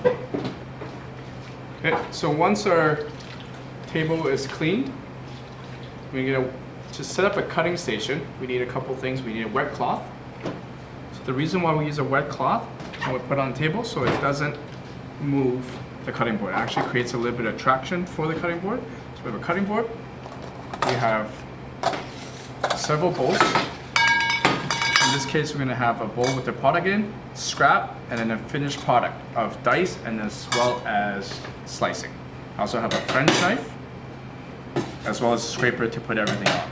Okay, so once our table is cleaned, we're gonna to set up a cutting station. We need a couple things. We need a wet cloth. So the reason why we use a wet cloth when we put it on the table, so it doesn't move the cutting board. It actually creates a little bit of traction for the cutting board. So we have a cutting board. We have several bowls. In this case, we're going to have a bowl with the product in, scrap, and then a finished product of dice and as well as slicing. I also have a French knife, as well as a scraper to put everything on.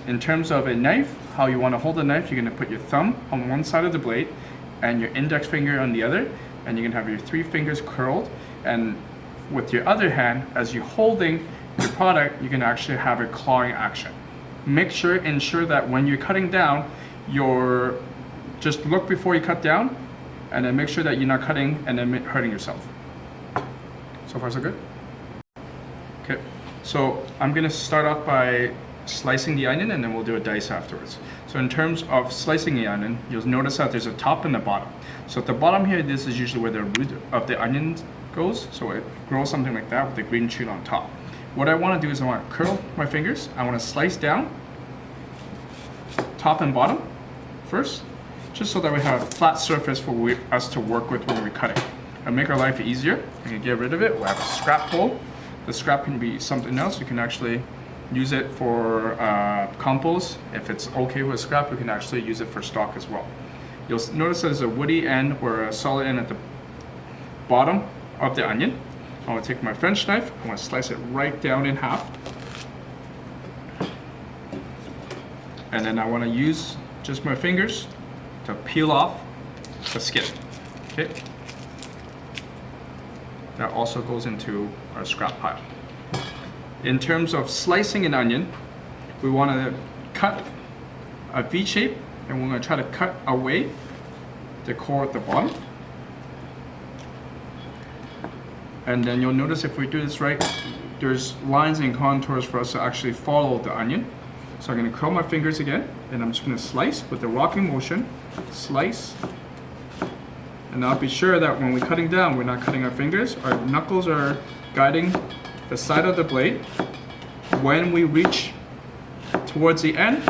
In terms of a knife, how you want to hold the knife, you're going to put your thumb on one side of the blade and your index finger on the other, and you're going to have your 3 fingers curled, and with your other hand, as you're holding your product, you can actually have a clawing action. Ensure that when you're cutting down, just look before you cut down, and then make sure that you're not cutting and then hurting yourself. So far so good? Okay, so I'm gonna start off by slicing the onion, and then we'll do a dice afterwards. So in terms of slicing the onion, you'll notice that there's a top and a bottom. So at the bottom here, this is usually where the root of the onion goes. So it grows something like that with the green shoot on top. What I want to do is I want to curl my fingers. I want to slice down top and bottom first, just so that we have a flat surface for us to work with when we're cutting. And make our life easier, we can get rid of it. We'll have a scrap bowl. The scrap can be something else. You can actually use it for compost. If it's okay with scrap, we can actually use it for stock as well. You'll notice there's a woody end or a solid end at the bottom of the onion. I want to take my French knife, I want to slice it right down in half. And then I want to use just my fingers to peel off the skin. Okay. That also goes into our scrap pile. In terms of slicing an onion, we want to cut a V shape, and we're going to try to cut away the core at the bottom. And then you'll notice if we do this right, there's lines and contours for us to actually follow the onion. So I'm going to curl my fingers again, and I'm just going to slice with the rocking motion, slice. And I'll be sure that when we're cutting down, we're not cutting our fingers. Our knuckles are guiding the side of the blade. When we reach towards the end,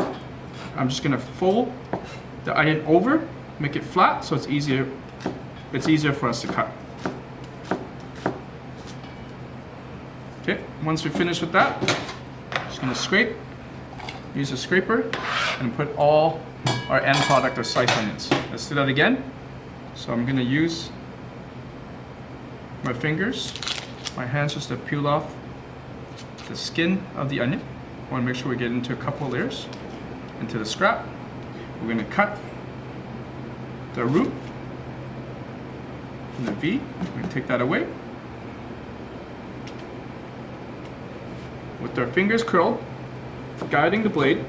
I'm just going to fold the onion over, make it flat so it's easier for us to cut. Okay, once we finish with that, just going to scrape, use a scraper, and put all our end product of sliced onions. Let's do that again. So I'm going to use my fingers, my hands, just to peel off the skin of the onion. I want to make sure we get into a couple layers into the scrap. We're going to cut the root and the V. We're going to take that away. With our fingers curled, guiding the blade,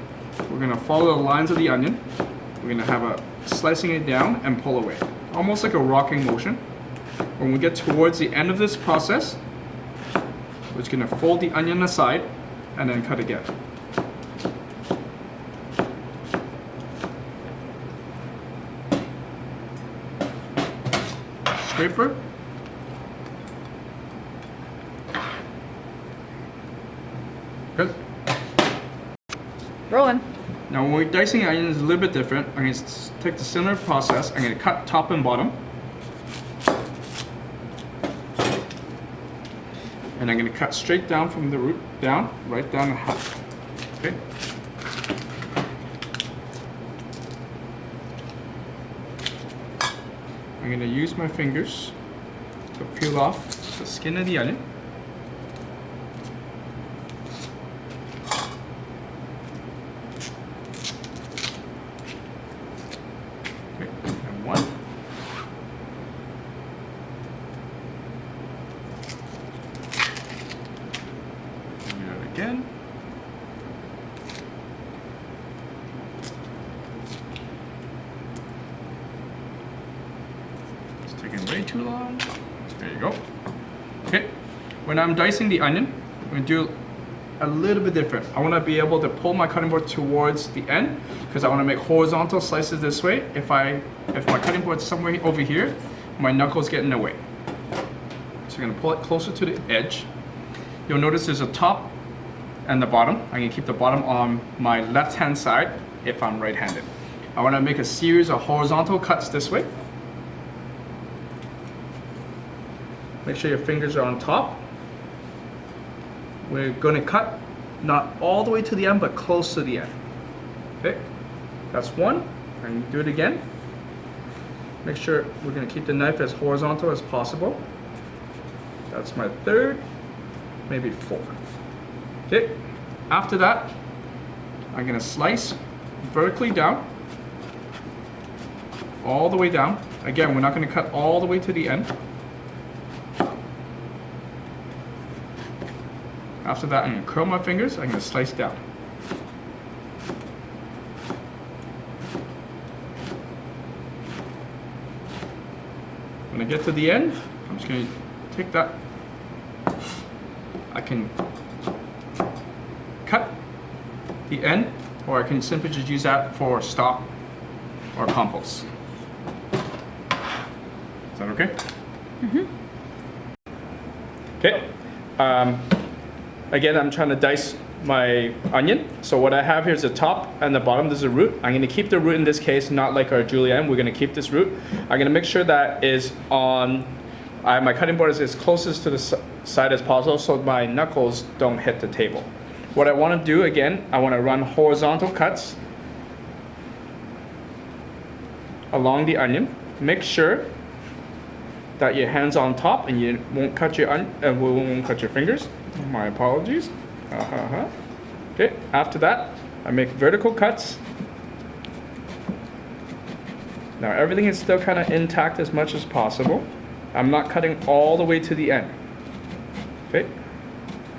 we're going to follow the lines of the onion. We're going to have a slicing it down and pull away, almost like a rocking motion. When we get towards the end of this process, we're just going to fold the onion aside and then cut again. Scraper. Good. Rolling. Now when we're dicing onions, it's a little bit different. I'm going to take the similar process. I'm going to cut top and bottom. And I'm going to cut straight down from the root down, right down the half. Okay. I'm going to use my fingers to peel off the skin of the onion. Okay, and one. Do that again. It's taking way too long. There you go. Okay, when I'm dicing the onion, I'm going to do a little bit different. I want to be able to pull my cutting board towards the end because I want to make horizontal slices this way. If my cutting board's somewhere over here, my knuckles get in the way. So I'm gonna pull it closer to the edge. You'll notice there's a top and the bottom. I'm gonna keep the bottom on my left-hand side if I'm right-handed. I wanna make a series of horizontal cuts this way. Make sure your fingers are on top. We're gonna cut not all the way to the end, but close to the end. Okay, that's one. And do it again. Make sure we're gonna keep the knife as horizontal as possible. That's my third, maybe four. Okay, after that, I'm gonna slice vertically down, all the way down. Again, we're not gonna cut all the way to the end. After that, I'm gonna curl my fingers, I'm gonna slice down. When I get to the end, I'm just gonna take that. I can cut the end, or I can simply just use that for stock or compost. Is that okay? Mm-hmm. Okay. Again, I'm trying to dice my onion. So what I have here is the top and the bottom. There's a root. I'm going to keep the root in this case, not like our julienne. We're going to keep this root. I'm going to make sure that is on my cutting board is as closest to the side as possible, so my knuckles don't hit the table. What I want to do again, I want to run horizontal cuts along the onion. Make sure that your hand's on top and you won't cut your won't cut your fingers. My apologies. Okay, after that, I make vertical cuts. Now everything is still kind of intact as much as possible. I'm not cutting all the way to the end. Okay,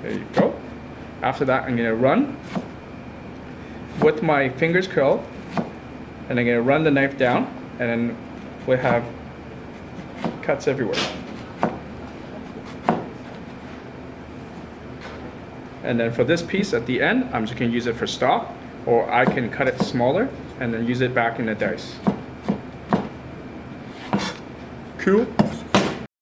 there you go. After that, I'm gonna run with my fingers curled, and I'm gonna run the knife down, and then we have cuts everywhere. And then for this piece at the end, I'm just gonna use it for stock, or I can cut it smaller and then use it back in the dice. Cool.